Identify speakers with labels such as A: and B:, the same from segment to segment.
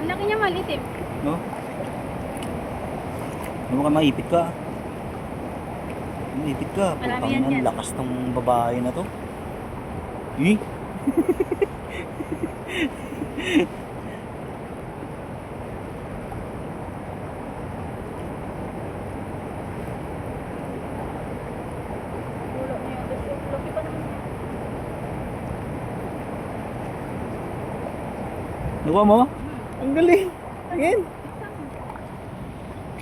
A: Ang laki niya malitim.
B: No? Ano ka maipit ka? Maipit ka.
A: Marami
B: Putang
A: yan
B: ina,
A: dyan.
B: lakas ng babae na to. Eh?
A: Ulo niya. Laki pa naman.
B: Nakuha mo? Ang galing. Again.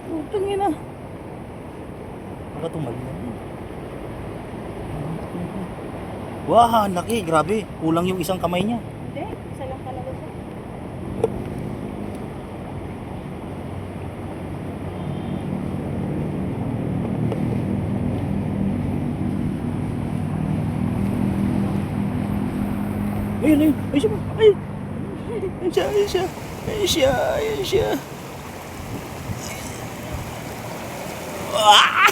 B: Putang ina. Nakatumal na. Wah, ang laki. Grabe. Kulang yung isang kamay niya.
A: Hindi. Isa lang talaga siya.
B: Ayun, ayun. Ayun siya. Ayun. Ayun siya, ayun siya. Ayun siya, ayun siya. Ah!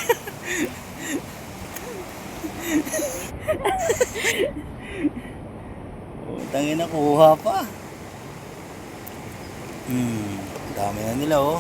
B: Tangin na, kuha pa. Dami na nila oh.